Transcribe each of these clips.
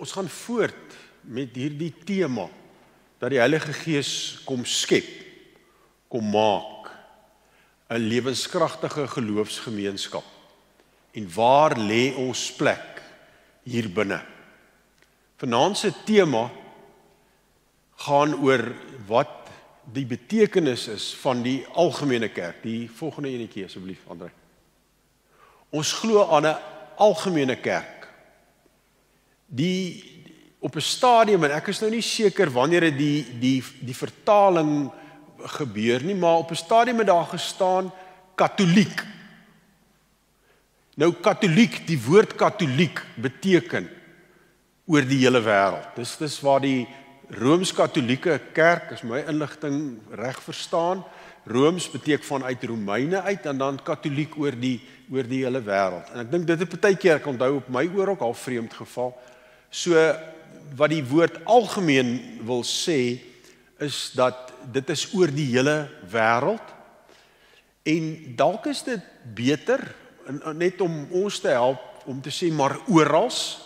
Ons gaan voort met hierdie tema, dat die Heilige Gees kom skep, kom maak, 'n lewenskragtige geloofsgemeenskap. En waar lê ons plek hier binne? Vanaand se tema gaan oor wat die betekenis is van die algemene kerk. Die volgende enetjie asseblief, André. Ons glo aan 'n algemene kerk. Op 'n stadium, en ek is nou nie seker wanneer die vertaling gebeur nie, maar op 'n stadium het daar gestaan katholiek. Nou katholiek, die woord katholiek beteken oor die hele wêreld. Dis waar die Rooms-Katholieke kerk, as my inligting reg verstaan, Rooms beteken vanuit Romeine uit en dan katholiek oor die hele wêreld. En ek dink dit het baie keer, ek onthou op my oor ook al vreemd geval. So wat die woord algemeen wil sê, is dat dit is oor die hele wêreld. En dalk is dit beter, net om ons te help, om te sê maar orals.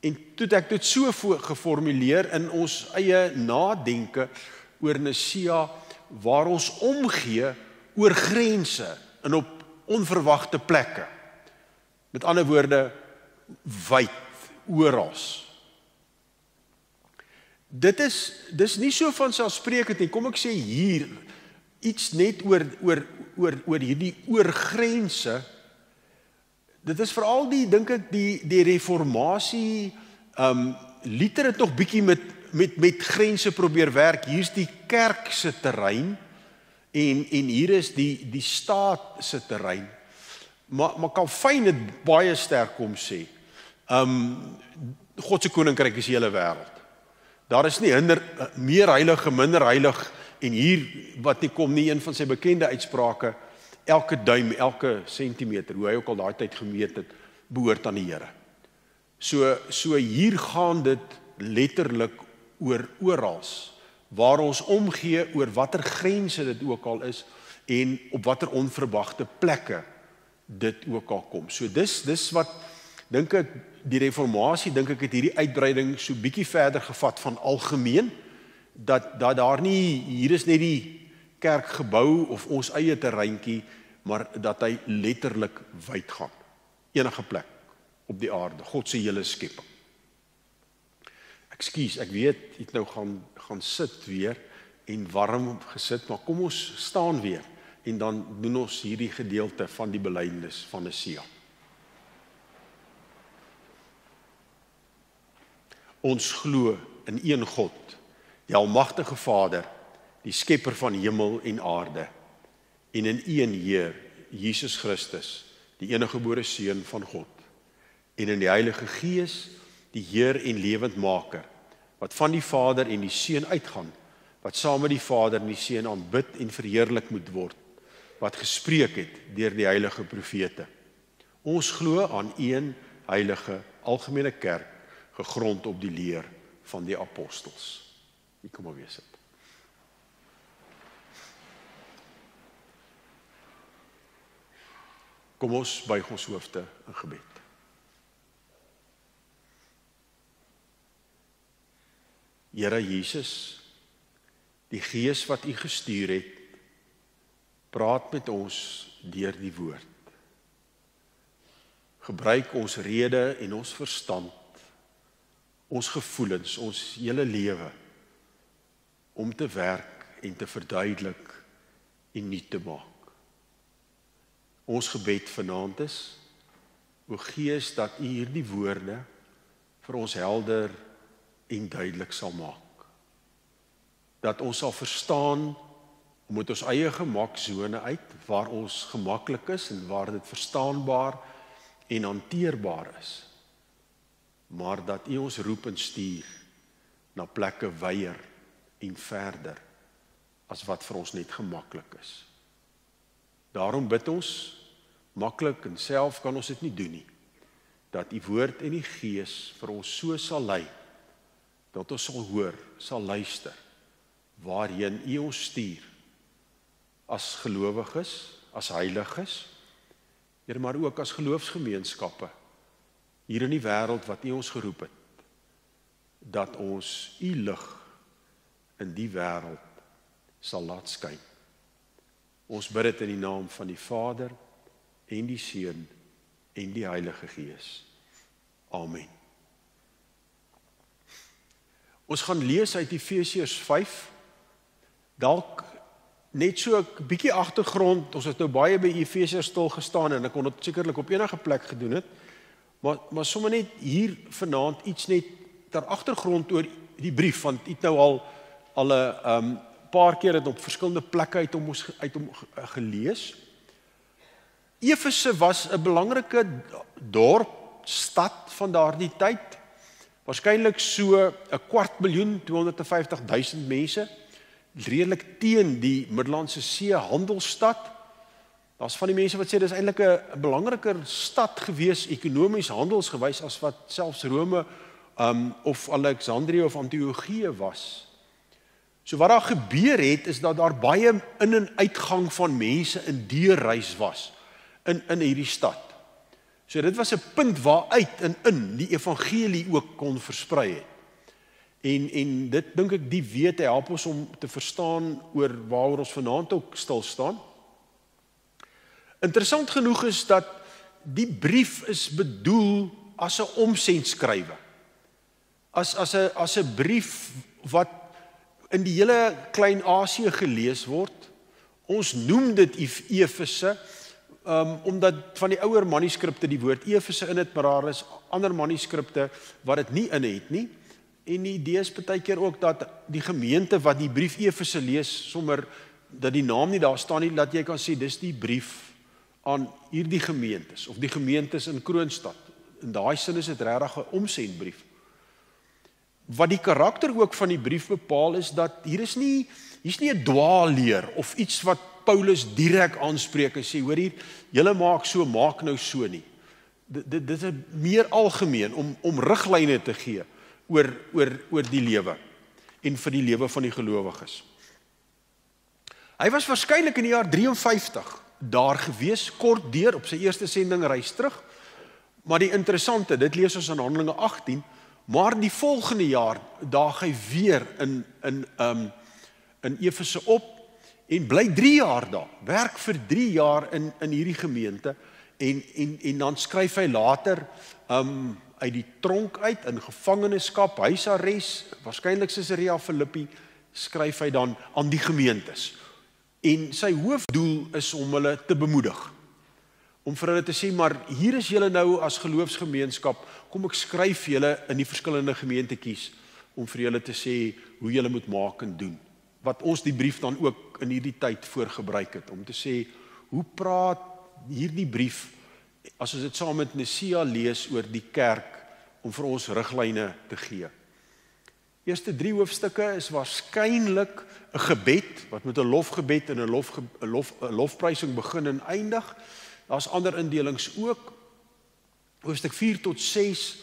En toe ek dit so geformuleer in ons eie nadenke oor Nicea, waar ons omgee oor grense en op onverwagte plekke. Met ander woorde, wyd, orals. Dis nie so vanselfsprekend nie. Kom ek sê hier, iets net oor hierdie oorgrense. Dit is veral dink ek, die reformatie, Luther het nog bietjie met grense probeer werk. Hier is die kerk se terrein, en hier is die staat se terrein. Maar Calvin het baie sterk kom sê, God se koninkryk is die hele wêreld. Daar is nie meer heilig, minder heilig, en hier, wat nie kom nie, een van sy bekende uitsprake, elke duim, elke sentimeter, hoe hy ook al daai tyd gemeet het, behoort aan die Here. So hier gaan dit letterlik oor orals, waar ons omgee oor watter grense dit ook al is, en op watter onverwagte plekke dit ook al kom. So dis wat, dink ek, die reformatie, dink ek, het hierdie uitbreiding so bietjie verder gevat van algemeen, dat daar nie, hier is net die kerkgebou of ons eie terreintjie, maar dat hy letterlik wyd gaan. Enige plek op die aarde, God se hele skepping. Ekskuus, ek weet, jy het nou gaan sit weer, en warm gesit, maar kom ons staan weer, en dan doen ons hierdie gedeelte van die belydenis van Nicea. Ons glo in een God, die almagtige Vader, die skepper van hemel en aarde, en in een Heer, Jesus Christus, die eniggebore Seun van God, en in die Heilige Gees, die Heer en lewendmaker, wat van die Vader en die Seun uitgaan, wat saam met die Vader en die Seun aanbid en verheerlik moet word, wat gespreek het deur die heilige profete. Ons glo aan een heilige algemene kerk, gegrond op die leer van die apostels. Hier kom maar weer sit. Kom ons buig ons hoofde in gebed. Here Jesus, die Gees wat U gestuur het, praat met ons deur die woord. Gebruik ons rede en ons verstand, ons gevoelens, ons hele lewe, om te werk en te verduidelik en nuut te maak. Ons gebed vanaand is, o Gees, dat U hierdie woorde vir ons helder en duidelik sal maak. Dat ons sal verstaan, met ons eie gemaksone uit, waar ons gemaklik is en waar dit verstaanbaar en hanteerbaar is, maar dat U ons roep en stuur na plekke wyer en verder, as wat vir ons net gemaklik is. Daarom bid ons, maklik en self kan ons dit nie doen nie, dat U woord en die Gees vir ons so sal lei, dat ons sal hoor, sal luister, waarheen U ons stuur, as gelowiges, as heiliges, Here, maar ook as geloofsgemeenskappe, hier in die wêreld wat U ons geroep het, dat ons u lig in die wêreld sal laat skyn. Ons bid dit in die naam van die Vader en die Seun en die Heilige Gees. Amen. Ons gaan lees uit Efesiërs 5, dalk net so 'n bietjie agtergrond, ons het nou baie by Efesiërs stil gestaan en ek kon dit sekerlik op enige plek gedoen het, maar sommer net hier vanaand iets net ter agtergrond oor die brief, want ek het nou al 'n paar keer dit op verskillende plekke uit hom gelees. Efese was 'n belangrike dorp, stad van daardie tyd, waarskynlik so 250.000 mense, redelik teen die Middellandse See handelsstad. Daar's van die mense wat sê dis eintlik 'n belangriker stad gewees, ekonomies, handelsgewys, as wat selfs Rome of Alexandrië of Antiochië was. So wat daar gebeur het, is dat daar baie in- en uitgang van mense in deurreis was in hierdie stad. So dit was 'n punt waaruit en in die evangelie ook kon versprei het. En dit dink ek die wete help ons om te verstaan oor waaroor ons vanaand ook stil staan. Interessant genoeg is dat die brief is bedoel as 'n omsendskrywe. As 'n brief wat in die hele Klein-Asië gelees word. Ons noem dit Efese, omdat van die ouer manuskripte die woord Efese in het, maar daar is ander manuskripte wat dit nie in het nie. En die idee is baie keer ook dat die gemeente wat die brief Efese lees, sommer dat die naam nie daar staan nie, dat jy kan sê dis die brief aan hierdie gemeentes, of die gemeentes in Kroonstad. In daai sin is dit regtig 'n omsendbrief. Wat die karakter ook van die brief bepaal is dat hier's nie 'n dwaalleer of iets wat Paulus direk aanspreek en sê, hoor hier, julle maak nou so nie. Dit is meer algemeen om riglyne te gee oor die lewe en vir die lewe van die gelowiges. Hy was waarskynlik in die jaar 53 daar gewees, kort deur op sy eerste sendingreis terug, maar die interessante, dit lees ons in Handelinge 18, maar die volgende jaar daag hy weer in Efese op en bly 3 jaar daar, werk vir 3 jaar in hierdie gemeente en dan skryf hy later uit die tronk uit, in gevangenskap, huisarrest, waarskynlik Caesarea Philippi, skryf hy dan aan die gemeentes. En sy hoofdoel is om hulle te bemoedig. Om vir hulle te sê, maar hier is julle nou as geloofsgemeenskap, kom ek skryf julle in die verskillende gemeentetjies, om vir julle te sê hoe julle moet maak en doen. Wat ons die brief dan ook in hierdie tyd voorgebruik het, om te sê, hoe praat hierdie brief, as ons dit saam met Nicea lees oor die kerk, om vir ons riglyne te gee. Eerste 3 hoofstukke is waarskynlik 'n gebed, wat met 'n lofgebed en 'n lofprysing begin en eindig. Daar's ander indelings ook. Hoofstuk 4 tot 6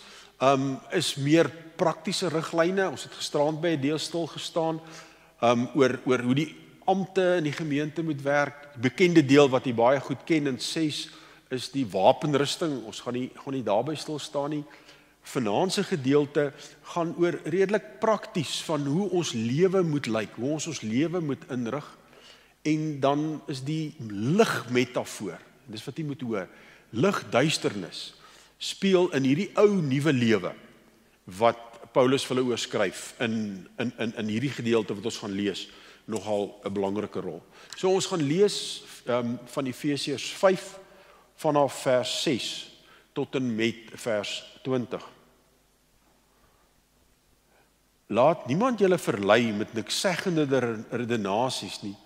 is meer praktiese riglyne. Ons het gisterand by 'n deel stil gestaan oor hoe die ampte in die gemeente moet werk. Die bekende deel wat jy baie goed ken in 6 is die wapenrusting. Ons gaan nie daarby stil staan nie. Vanaand se gedeelte gaan oor redelik prakties van hoe ons lewe moet lyk, hoe ons lewe moet inrig. En dan is die lig metafoor. Dis wat jy moet hoor. Lig duisternis speel in hierdie ou nuwe lewe wat Paulus vir hulle oorskryf in hierdie gedeelte wat ons gaan lees, nogal 'n belangrike rol. So ons gaan lees van Efesiërs 5 vanaf vers 6 tot en met vers 20. Laat niemand julle verlei met nikszeggende redenasies nie,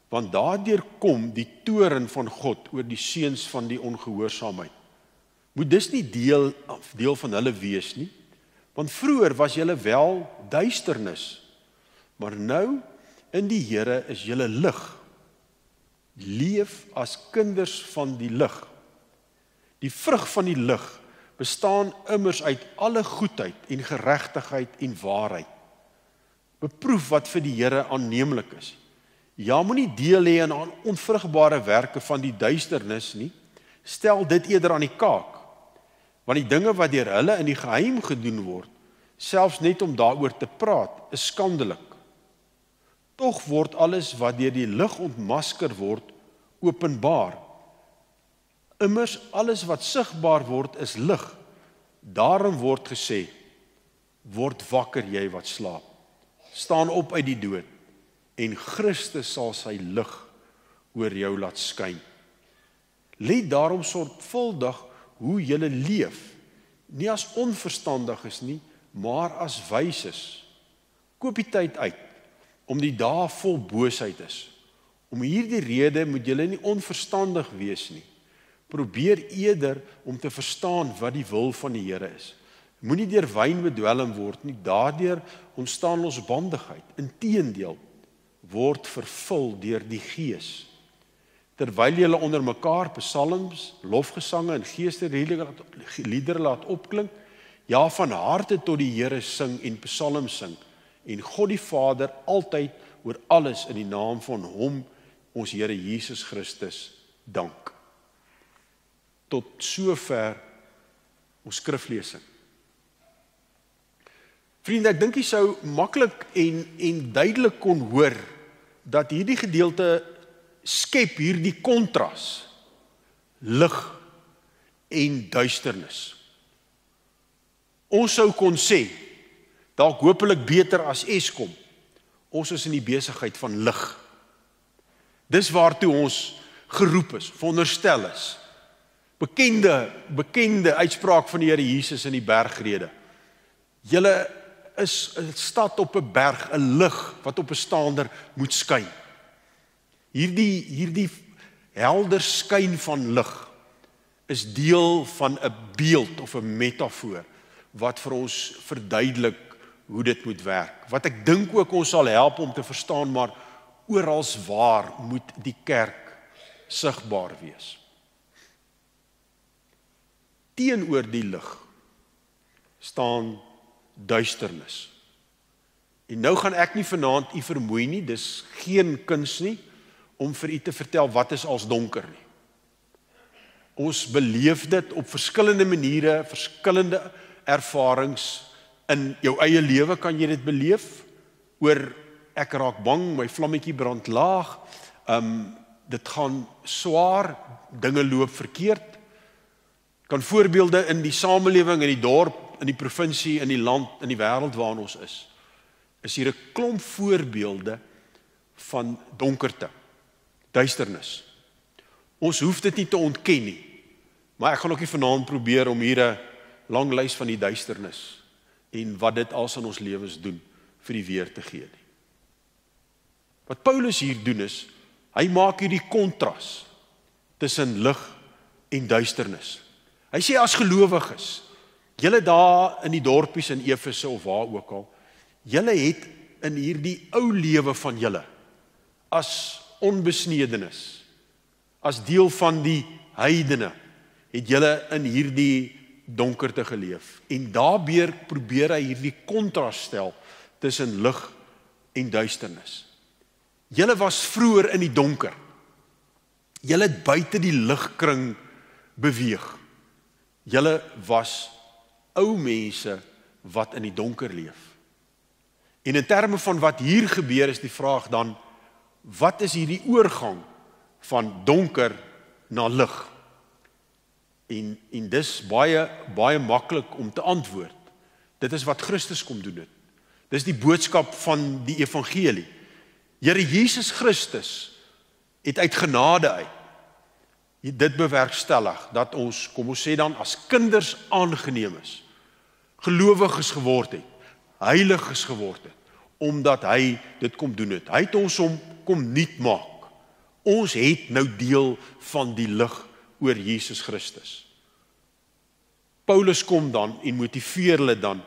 want daardeur kom die toorn van God oor die seuns van die ongehoorsaamheid. Moet dis nie deel van hulle wees nie, want vroeër was julle wel duisternis, maar nou in die Here is julle lig. Leef as kinders van die lig. Die vrug van die lig bestaan immers uit alle goedheid en geregtigheid en waarheid. Beproef wat vir die Here aanneemlik is. Ja, moenie deel hê aan onvrugbare werke van die duisternis nie. Stel dit eerder aan die kaak. Want die dinge wat deur hulle in die geheim gedoen word, selfs net om daaroor te praat, is skandelik. Tog word alles wat deur die lig ontmasker word, openbaar. Immers alles wat sigbaar word is lig. Daarom word gesê, word wakker jy wat slaap. Staan op uit die dood, en Christus sal sy lig oor jou laat skyn. Let daarom sorgvuldig hoe julle leef, nie as onverstandiges nie, maar as wyses. Koop die tyd uit, om die dae vol boosheid is. Om hierdie rede moet julle nie onverstandig wees nie. Probeer eerder om te verstaan wat die wil van die Here is. Moenie deur wyn bedwelm word nie, daardeur ontstaan losbandigheid. Inteendeel, word vervul deur die Gees. Terwyl julle onder mekaar psalms, lofgesange en geestelike laat opklink, ja, van harte tot die Here sing en psalms sing, en God die Vader altyd oor alles in die naam van hom, ons Here Jesus Christus, dank. Tot sover ons skriflesing. Vriende, ek dink jy sou maklik en duidelik kon hoor dat hierdie gedeelte skep hierdie kontras, lig en duisternis. Ons sou kon sê, dalk hopelik beter as Eskom, ons is in die besigheid van lig. Dis waartoe ons geroep is, veronderstel is. Bekende uitspraak van die Here Jesus in die bergrede. Julle is 'n stad op 'n berg, 'n lig wat op 'n staander moet skyn. Hierdie helder skyn van lig is deel van 'n beeld of 'n metafoor wat vir ons verduidelik hoe dit moet werk. Wat ek dink ook ons sal help om te verstaan, maar oralswaar moet die kerk sigbaar wees. Teenoor die lig staan duisternis. En nou gaan ek nie vanaand u vermoei nie, dis geen kuns nie, om vir u te vertel wat is als donker nie. Ons beleef dit op verskillende maniere, verskillende ervarings. In jou eie lewe kan jy dit beleef, oor ek raak bang, my vlammetjie brand laag, dit gaan swaar, dinge loop verkeerd. Kan voorbeelde in die samelewing, in die dorp, in die provinsie, in die land, in die wêreld waarin ons is. Is hier 'n klomp voorbeelde van donkerte, duisternis. Ons hoef dit nie te ontken nie, maar ek gaan ook nie vanaand probeer om hier 'n lang lys van die duisternis en wat dit als in ons lewens doen vir die weer te gee nie. Wat Paulus hier doen is, hy maak hierdie kontras tussen lig en duisternis. Hy sê as gelowiges, julle daar in die dorpies in Efese of waar ook al, julle het in hierdie ou lewe van julle, as onbesnedenis, as deel van die heidene, het julle in hierdie donkerte geleef. En daarbeur probeer hy hierdie kontras stel tussen lig en duisternis. Julle was vroeër in die donker. Julle het buite die ligkring beweeg. Julle was ou mense wat in die donker leef. En in terme van wat hier gebeur is die vraag dan, wat is hierdie oorgang van donker na lig? En dis baie maklik om te antwoord. Dit is wat Christus kom doen het. Dis die boodskap van die evangelie. Here Jesus Christus het uit genade uit dit bewerkstellig, dat ons, kom ons sê dan, as kinders aangeneem is, gelowiges geword het, heiliges geword het, omdat hy dit kom doen het. Hy het ons kom nuut maak. Ons het nou deel van die lig oor Jesus Christus. Paulus kom dan en motiveer hulle dan,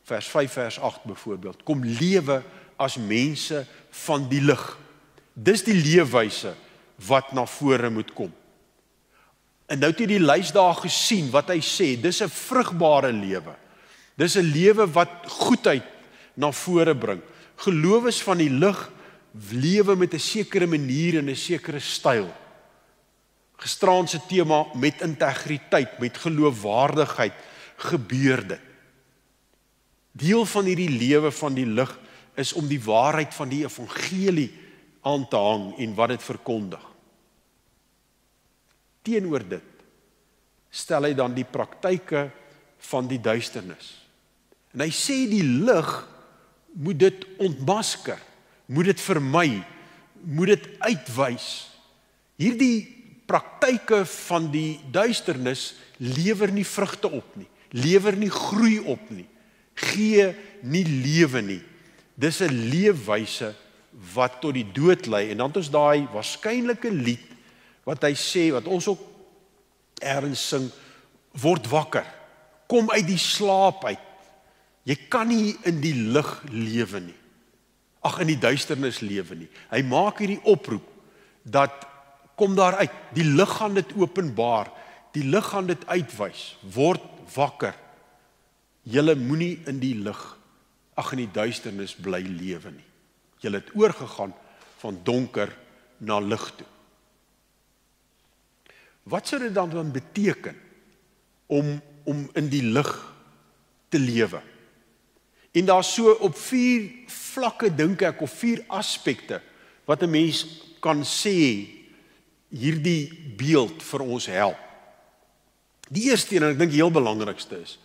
vers 5, vers 8 byvoorbeeld, kom lewe as mense van die lig. Dis die leefwyse wat na vore moet kom. En nou het hy die lys daar gesien wat hy sê, dis 'n vrugbare lewe. Dis 'n lewe wat goedheid na vore bring. Gelowiges van die lig lewe met 'n sekere manier en 'n sekere styl. Gisteraand se tema met integriteit, met geloofwaardigheid gebeur dit. Deel van hierdie lewe van die lig is om die waarheid van die evangelie aan te hang en wat dit verkondig. Teenoor dit stel hy dan die praktyke van die duisternis. En hy sê die lig moet dit ontmasker, moet dit vermy, moet dit uitwys. Hierdie praktyke van die duisternis lewer nie vrugte op nie, lewer nie groei op nie, gee nie lewe nie. Dis 'n leefwyse wat tot die dood lei. En dan het ons daai waarskynlike lied wat hy sê, wat ons ook ergens sing, word wakker, kom uit die slaap uit. Jy kan nie in die lig lewe nie. Ag, in die duisternis lewe nie. Hy maak hierdie oproep dat kom daar uit, die lig gaan dit openbaar, die lig gaan dit uitwys, word wakker. Julle moenie in die lig, in die duisternis bly lewe nie. Julle het oorgegaan van donker na lig toe. Wat sou dit dan beteken om in die lig te lewe? En daar so op 4 vlakke dink ek, of 4 aspekte, wat 'n mens kan sê, hierdie beeld vir ons help. Die eerste en ek dink die heel belangrikste is,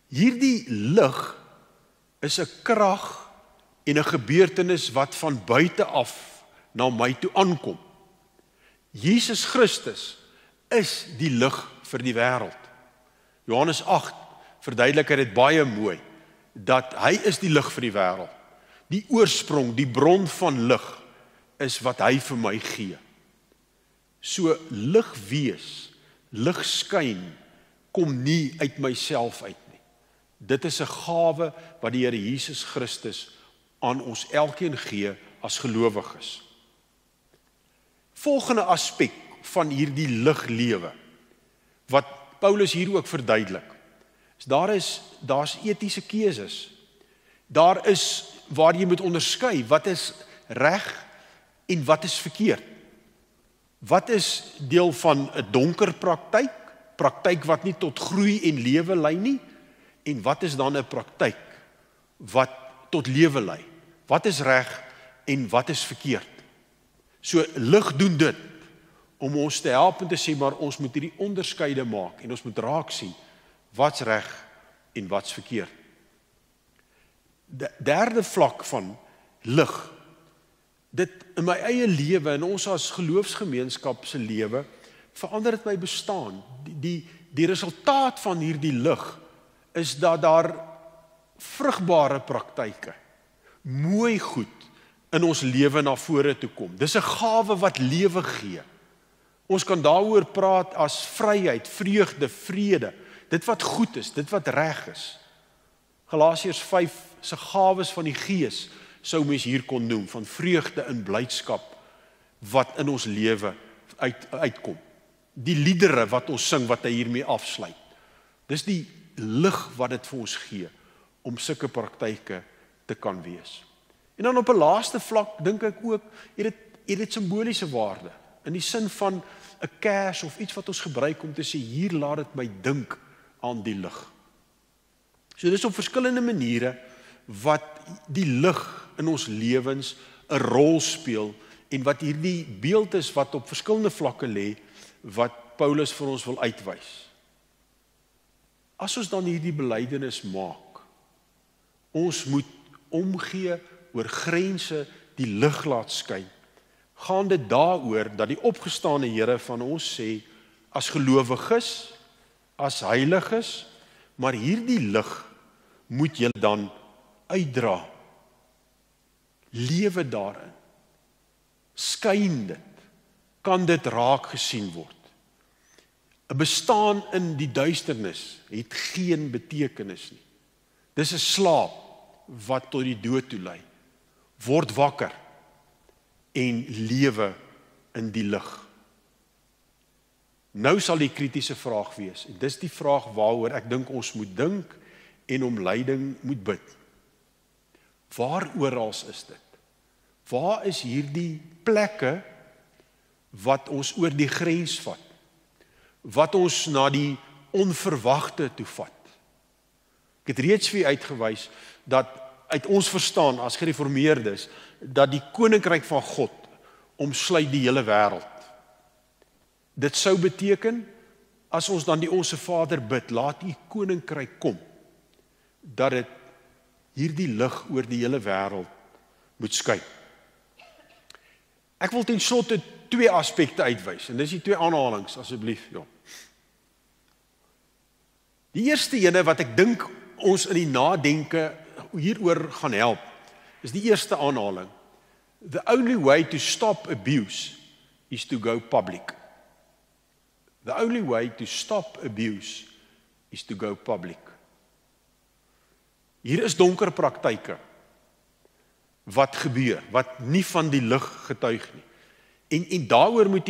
hierdie lig is 'n krag en 'n gebeurtenis wat van buite af na my toe aankom. Jesus Christus is die lig vir die wêreld. Johannes 8 verduidelik dit baie mooi, dat hy is die lig vir die wêreld. Die oorsprong, die bron van lig, is wat hy vir my gee. So lig wees, lig skyn, kom nie uit myself uit nie. Dit is 'n gawe wat die Here Jesus Christus aan ons elkeen gee as gelowiges. Volgende aspek van hierdie liglewe, wat Paulus hier ook verduidelik, is daar's etiese keuses. Daar is waar jy moet onderskei, wat is reg en wat is verkeerd. Wat is deel van 'n donker praktyk wat nie tot groei en lewe lei nie, en wat is dan 'n praktyk wat tot lewe lei? Wat is reg en wat is verkeerd? So lig doen dit om ons te help en te sê, maar ons moet hierdie onderskeide maak en ons moet raak sien wat's reg en wat's verkeerd. Derde vlak van lig, dit in my eie lewe en ons as geloofsgemeenskap se lewe, verander dit my bestaan. Die resultaat van hierdie lig is dat daar vrugbare praktyke, mooi goed in ons lewe na vore toe kom. Dis 'n gawe wat lewe gee. Ons kan daaroor praat as vryheid, vreugde, vrede, dit wat goed is, dit wat reg is. Galasiërs 5 se gawes van die Gees sou mens hier kon noem, van vreugde en blydskap wat in ons lewe uitkom. Die liedere wat ons sing, wat hy hiermee afsluit. Dis die lig wat dit vir ons gee, om sulke praktyke te kan wees. En dan op 'n laaste vlak, dink ek ook, het dit simboliese waarde, in die sin van 'n kers of iets wat ons gebruik om te sê, hier laat dit my dink aan die lig. So dis op verskillende maniere wat die lig in ons lewens 'n rol speel, en wat hierdie beeld is wat op verskillende vlakke lê, wat Paulus vir ons wil uitwys. As ons dan hierdie belydenis maak, ons moet omgee oor grense, die lig laat skyn, gaan dit daaroor dat die opgestane Here van ons sê, as gelowiges, as heiliges, maar hierdie lig moet julle dan uitdra. Lewe daarin. Skyn dit. Kan dit raak gesien word. 'n Bestaan in die duisternis het geen betekenis nie. Dis 'n slaap wat tot die dood toe lei. Word wakker en lewe in die lig. Nou sal die kritiese vraag wees, en dis die vraag waaroor ek dink ons moet dink en om leiding moet bid. Waar oral is dit? Waar is hierdie plekke wat ons oor die grens vat? Wat ons na die onverwagte toe vat? Ek het reeds vir u uitgewys dat uit ons verstaan as gereformeerdes dat die koninkryk van God omsluit die hele wêreld. Dit sou beteken as ons dan die Onse Vader bid, laat u koninkryk kom, dat dit hierdie lig oor die hele wêreld moet skyn. Ek wil ten slotte 2 aspekte uitwys en dis die 2 aanhalings asseblief, ja. Die eerste ene wat ek dink ons in die nadenke hieroor gaan help, is die eerste aanhaling. The only way to stop abuse is to go public. The only way to stop abuse is to go public. Hier is donker praktyke wat gebeur, wat nie van die lig getuig nie. En daaroor moet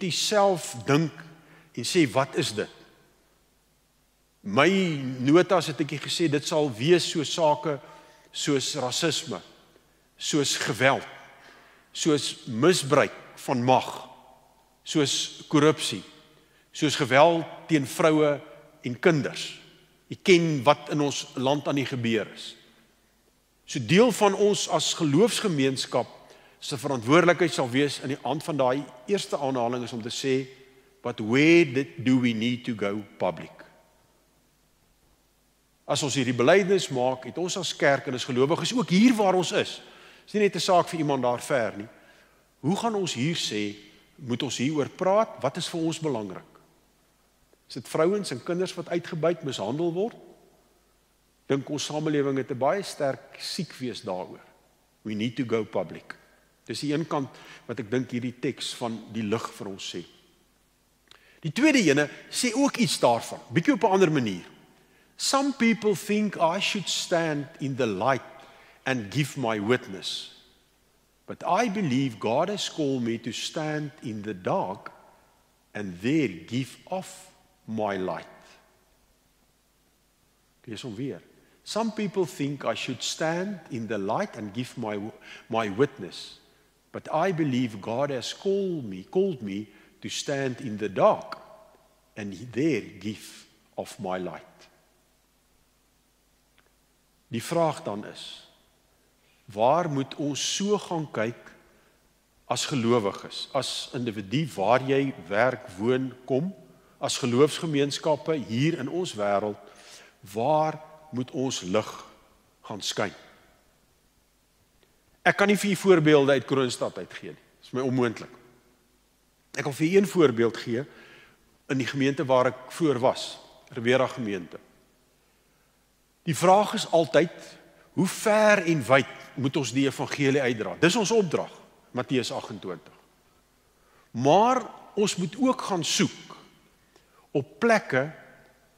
jy self dink en sê, wat is dit? My notas het ek gesê, dit sal wees so sake soos rasisme, soos geweld, soos misbruik van mag, soos korrupsie, soos geweld teen vroue en kinders. Jy ken wat in ons land aan die gebeur is. So deel van ons as geloofsgemeenskap se verantwoordelikheid sal wees in die hand van daai eerste aanhaling is om te sê, but where do we need to go public? As ons hierdie belydenis maak, het ons as kerk en as gelowiges ook hier waar ons is nie net 'n saak vir iemand daar ver nie. Hoe gaan ons hier sê, moet ons hieroor praat, wat is vir ons belangrik? Is dit vrouens en kinders wat uitgebuit, mishandel word? Dink ons samelewing het 'n baie sterk siekwees daaroor. We need to go public. Dis die een kant wat ek dink hierdie teks van die lig vir ons sê. Die tweede ene sê ook iets daarvan, bietjie op 'n ander manier. Some people think I should stand in the light and give my witness. But I believe God has called me to stand in the dark and there give off my light. Lees hom weer. Some people think I should stand in the light and give my witness. But I believe God has called me to stand in the dark and there give off my light. Die vraag dan is, waar moet ons so gaan kyk as gelowiges, as individu waar jy werk, woon, kom, as geloofsgemeenskappe hier in ons wêreld, waar moet ons lig gaan skyn? Ek kan nie vir julle voorbeelde uit Kroonstad uitgee nie. Dit is my onmoontlik. Ek kan vir julle een voorbeeld gee in die gemeente waar ek voor was, Rivera gemeente. Die vraag is altyd, hoe ver en wyd moet ons die evangelie uitdra? Dis ons opdrag, Matteus 28. Maar ons moet ook gaan soek op plekke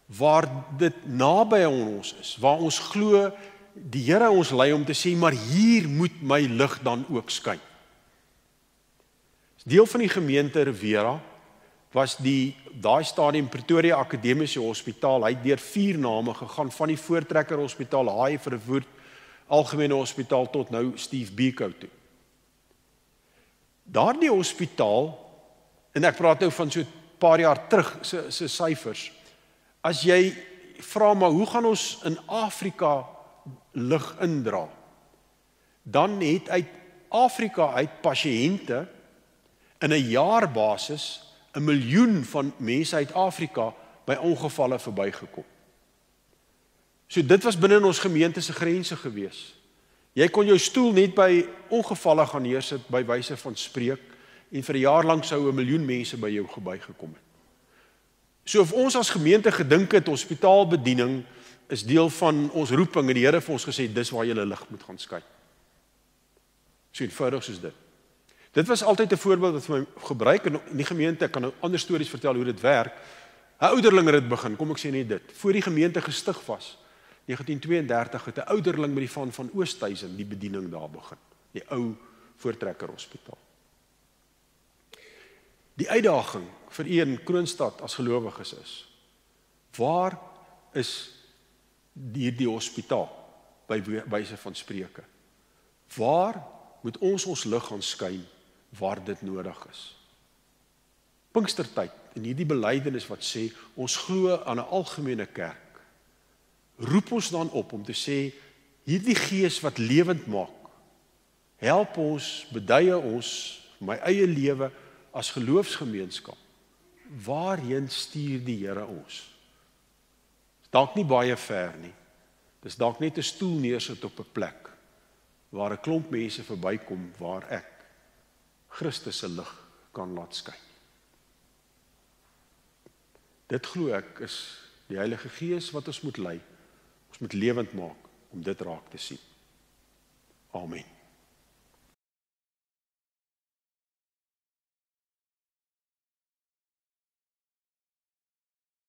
waar dit naby aan ons is, waar ons glo die Here ons lei om te sê, maar hier moet my lig dan ook skyn. Deel van die gemeente Rivera was daai stadium Pretoria Akademiese Hospitaal. Hy het deur 4 name gegaan, van die Voortrekker Hospitaal, Haai Verwoerd, Algemene Hospitaal tot nou Steve Biko toe. Daardie hospitaal, en ek praat nou van so 'n paar jaar terug se syfers, as jy vra maar hoe gaan ons in Afrika lig indra, dan het uit Afrika uit pasiënte in 'n jaarbasis 1 miljoen van mense uit Afrika by ongevalle verbygekom. So dit was binne ons gemeente se grense gewees. Jy kon jou stoel net by ongevalle gaan neersit by wyse van spreek en vir 'n jaar lank sou 1 miljoen mense by jou verbygekom het. So of ons as gemeente gedink het hospitaalbediening is deel van ons roeping en die Here vir ons gesê dis waar julle lig moet gaan skyn. So eenvoudig soos dit. Dit was altyd 'n voorbeeld wat vir my gebruik in die gemeente. Ek kan nou ander stories vertel hoe dit werk. 'n Ouderling het dit begin, kom ek sê net dit. Voor die gemeente gestig was, 1932 het 'n ouderling met die van Oosthuizen die bediening daar begin. Die ou Voortrekker Hospitaal. Die uitdaging vir u in Kroonstad as gelowiges is, waar is die hospitaal by wyse van spreuke? Waar moet ons lig gaan skyn waar dit nodig is? Pinkstertyd en hierdie belydenis wat sê ons glo aan 'n algemene kerk. roep ons dan op om te sê, hierdie Gees wat lewend maak, help ons, beduie ons, my eie lewe as geloofsgemeenskap. Waarheen stuur die Here ons? Dis dalk nie baie ver nie. Dis dalk net 'n stoel neersit op 'n plek, waar 'n klomp mense verbykom, waar ek Christus se lig kan laat skyn. Dit glo ek is die Heilige Gees wat ons moet lei. Ons moet lewend maak om dit raak te sien. Amen.